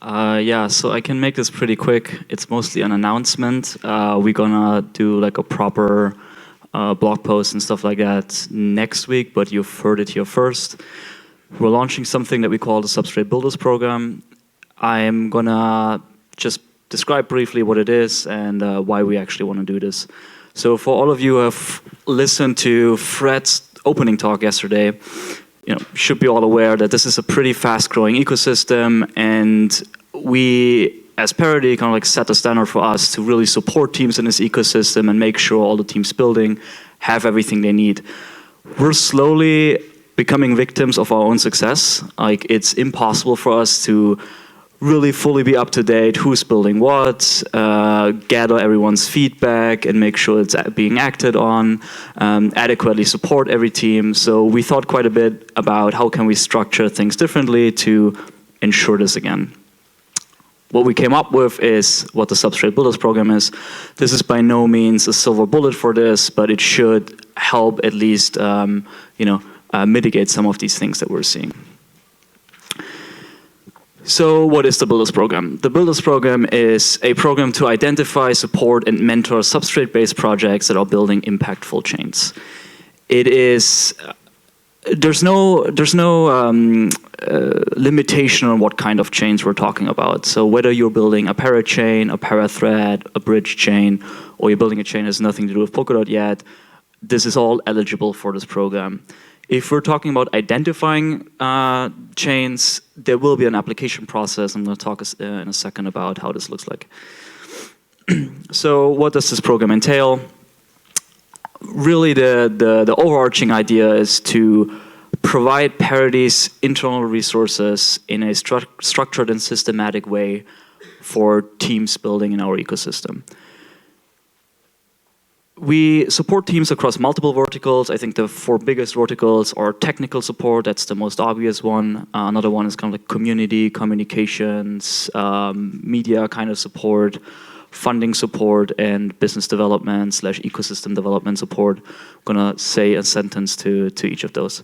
Yeah, so I can make this pretty quick. It's mostly an announcement. We're gonna do like a proper blog post and stuff like that next week, but you've heard it here first. We're launching something that we call the Substrate Builders Program. I'm gonna just describe briefly what it is and why we actually want to do this. So for all of you who have listened to Fred's opening talk yesterday, you should be all aware that this is a pretty fast-growing ecosystem, and we, as Parity, kind of like set the standard for us to really support teams in this ecosystem and make sure all the teams building have everything they need. We're slowly becoming victims of our own success. Like, it's impossible for us to really fully be up to date, who's building what, gather everyone's feedback and make sure it's being acted on, adequately support every team. So we thought quite a bit about how can we structure things differently to ensure this again. What we came up with is what the Substrate Builders Program is. This is by no means a silver bullet for this, but it should help at least mitigate some of these things that we're seeing. So what is the Builders Program? The Builders Program is a program to identify, support, and mentor substrate-based projects that are building impactful chains. It is, there's no limitation on what kind of chains we're talking about. So whether you're building a parachain, a parathread, a bridge chain, or you're building a chain that has nothing to do with Polkadot yet, this is all eligible for this program. If we're talking about identifying chains, there will be an application process. I'm going to talk in a second about how this looks like. So what does this program entail? Really, the overarching idea is to provide Parity's internal resources in a structured and systematic way for teams building in our ecosystem. We support teams across multiple verticals. I think the four biggest verticals are technical support, that's the most obvious one. Another one is kind of like community, communications, media kind of support, funding support, and business development / ecosystem development support. I'm gonna say a sentence to each of those.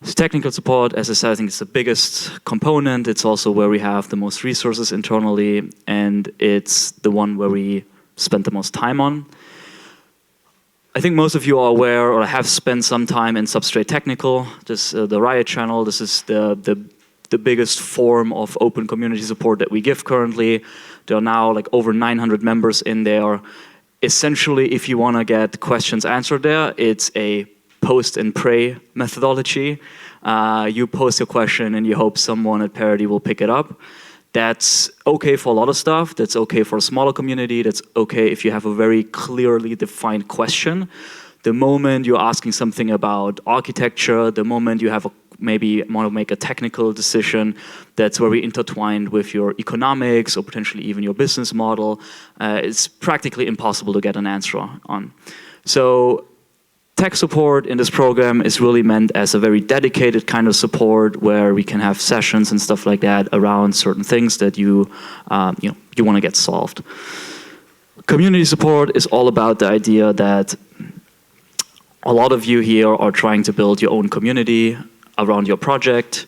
So technical support, as I said, I think it's the biggest component. It's also where we have the most resources internally, and it's the one where we spend the most time on. I think most of you are aware or have spent some time in Substrate Technical. This the Riot channel. This is the biggest form of open community support that we give currently. There are now like over 900 members in there. Essentially, if you want to get questions answered there, it's a post and pray methodology. You post your question and you hope someone at Parity will pick it up. That's okay for a lot of stuff. That's okay for a smaller community. That's okay if you have a very clearly defined question. The moment you're asking something about architecture, the moment you have maybe want to make a technical decision that's very intertwined with your economics or potentially even your business model, it's practically impossible to get an answer on. So tech support in this program is really meant as a very dedicated kind of support where we can have sessions and stuff like that around certain things that you want to get solved. Community support is all about the idea that a lot of you here are trying to build your own community around your project,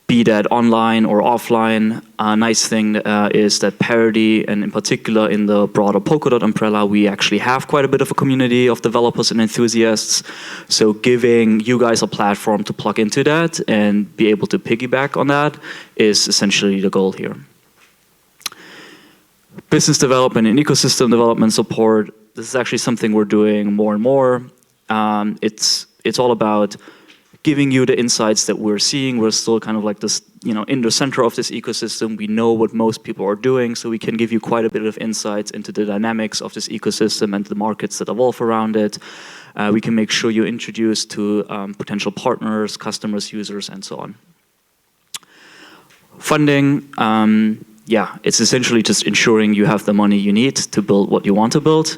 be that online or offline. A nice thing is that Parity, and in particular in the broader Polkadot umbrella, we actually have quite a bit of a community of developers and enthusiasts. So giving you guys a platform to plug into that and be able to piggyback on that is essentially the goal here. Business development and ecosystem development support. This is actually something we're doing more and more. It's all about giving you the insights that we're seeing. We're still kind of like this, in the center of this ecosystem. We know what most people are doing, so we can give you quite a bit of insights into the dynamics of this ecosystem and the markets that evolve around it. We can make sure you're introduced to potential partners, customers, users, and so on. Funding, it's essentially just ensuring you have the money you need to build what you want to build.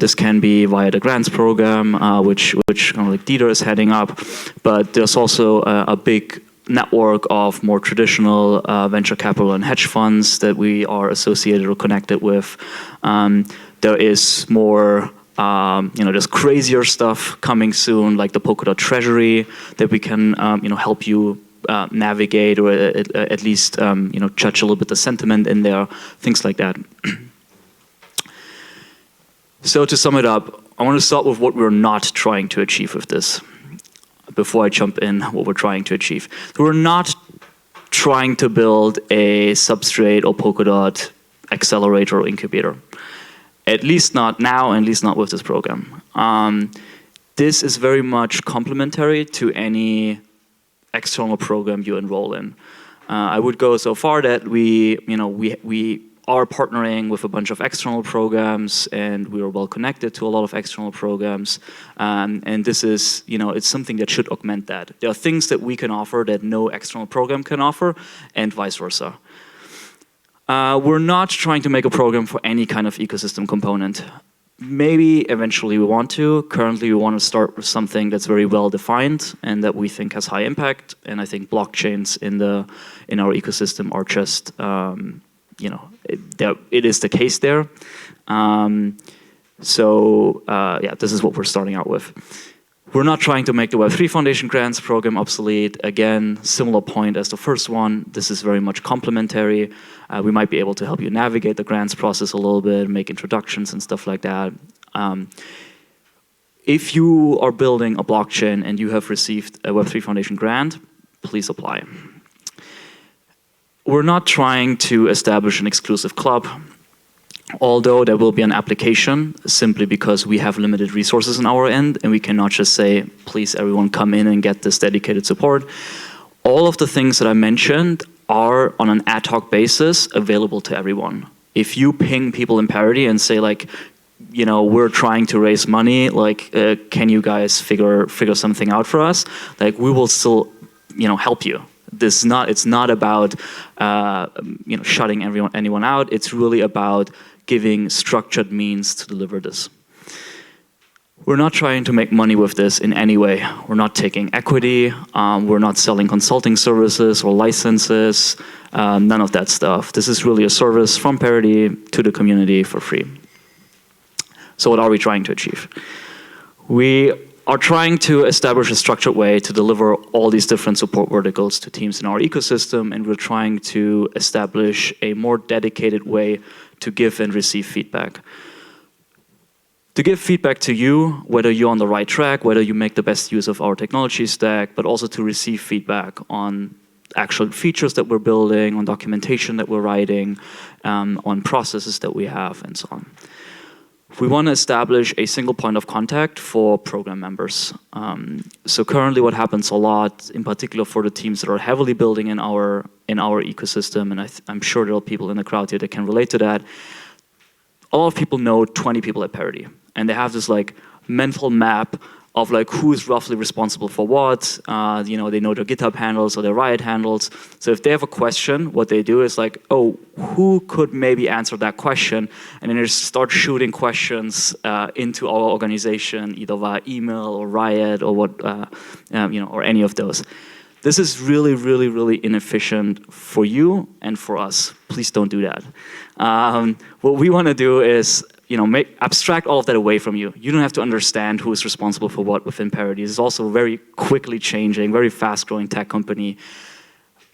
This can be via the grants program, which kind of like Dieter is heading up, but there's also a big network of more traditional venture capital and hedge funds that we are associated or connected with. There is more, there's crazier stuff coming soon, like the Polkadot Treasury that we can, help you navigate or at least judge a little bit the sentiment in there, things like that. So to sum it up, I want to start with what we're not trying to achieve with this before I jump in what we're trying to achieve. So we're not trying to build a Substrate or Polkadot accelerator or incubator. At least not now, and at least not with this program. This is very much complementary to any external program you enroll in. I would go so far that we are partnering with a bunch of external programs, and we are well connected to a lot of external programs. And this is, it's something that should augment that. There are things that we can offer that no external program can offer, and vice versa. We're not trying to make a program for any kind of ecosystem component. Maybe eventually we want to. Currently, we want to start with something that's very well defined and that we think has high impact. And I think blockchains in our ecosystem are just, it is the case there. This is what we're starting out with. We're not trying to make the Web3 Foundation grants program obsolete. Again, similar point as the first one. This is very much complementary. We might be able to help you navigate the grants process a little bit, make introductions and stuff like that. If you are building a blockchain and you have received a Web3 Foundation grant, please apply. We're not trying to establish an exclusive club, although there will be an application simply because we have limited resources on our end and we cannot just say, please everyone come in and get this dedicated support. All of the things that I mentioned are on an ad hoc basis available to everyone. If you ping people in Parity and say we're trying to raise money, can you guys figure something out for us? We will still, help you. It's not about shutting anyone out. It's really about giving structured means to deliver this. We're not trying to make money with this in any way. We're not taking equity. We're not selling consulting services or licenses. None of that stuff. This is really a service from Parity to the community for free. So what are we trying to achieve? We are trying to establish a structured way to deliver all these different support verticals to teams in our ecosystem, and we're trying to establish a more dedicated way to give and receive feedback. To give feedback to you, whether you're on the right track, whether you make the best use of our technology stack, but also to receive feedback on actual features that we're building, on documentation that we're writing, on processes that we have, and so on. We want to establish a single point of contact for program members. So currently what happens a lot, in particular for the teams that are heavily building in our ecosystem, and I'm sure there are people in the crowd here that can relate to that, a lot of people know 20 people at Parity. And they have this mental map of who's roughly responsible for what. They know their GitHub handles or their Riot handles. So if they have a question, what they do is who could maybe answer that question? And then they just start shooting questions into our organization, either via email or Riot or or any of those. This is really, really, really inefficient for you and for us. Please don't do that. What we want to do is abstract all of that away from you. You don't have to understand who is responsible for what within Parity. It's also a very quickly changing, very fast-growing tech company.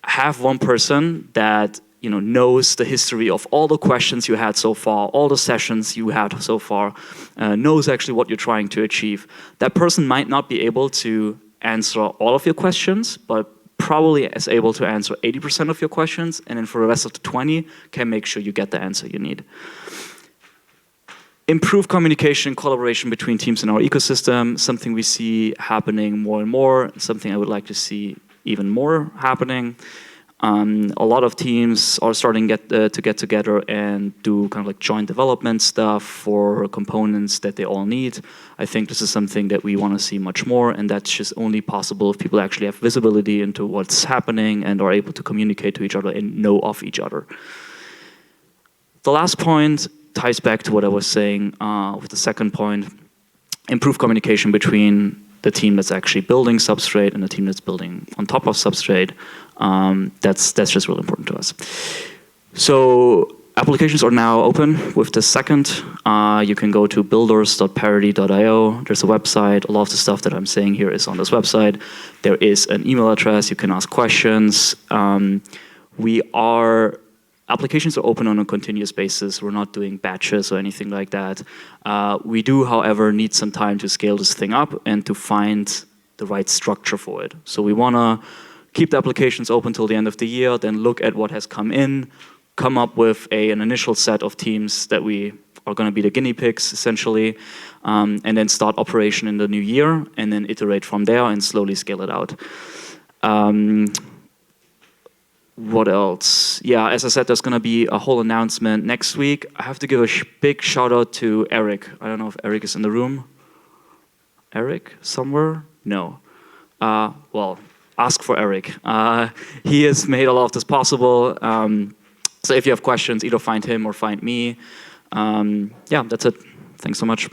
Have one person that knows the history of all the questions you had so far, all the sessions you had so far, knows actually what you're trying to achieve. That person might not be able to answer all of your questions, but probably is able to answer 80% of your questions, and then for the rest of the 20, can make sure you get the answer you need. Improve communication and collaboration between teams in our ecosystem, something we see happening more and more, something I would like to see even more happening. A lot of teams are starting to get together and do joint development stuff for components that they all need. I think this is something that we want to see much more, and that's just only possible if people actually have visibility into what's happening and are able to communicate to each other and know of each other. The last point ties back to what I was saying with the second point. Improve communication between the team that's actually building Substrate and the team that's building on top of Substrate. That's just really important to us. So Applications are now open with the second. You can go to builders.parity.io. There's a website. A lot of the stuff that I'm saying here is on this website. There is an email address. You can ask questions. Applications are open on a continuous basis. We're not doing batches or anything like that. We do, however, need some time to scale this thing up and to find the right structure for it. So we want to keep the applications open till the end of the year, then look at what has come in, come up with an initial set of teams that we are going to be the guinea pigs, essentially, and then start operation in the new year, and then iterate from there and slowly scale it out. What else? Yeah, as I said, there's going to be a whole announcement next week. I have to give a big shout out to Eric. I don't know if Eric is in the room. Eric, somewhere? No. Well, ask for Eric. He has made a lot of this possible. So if you have questions, either find him or find me. Yeah, that's it. Thanks so much.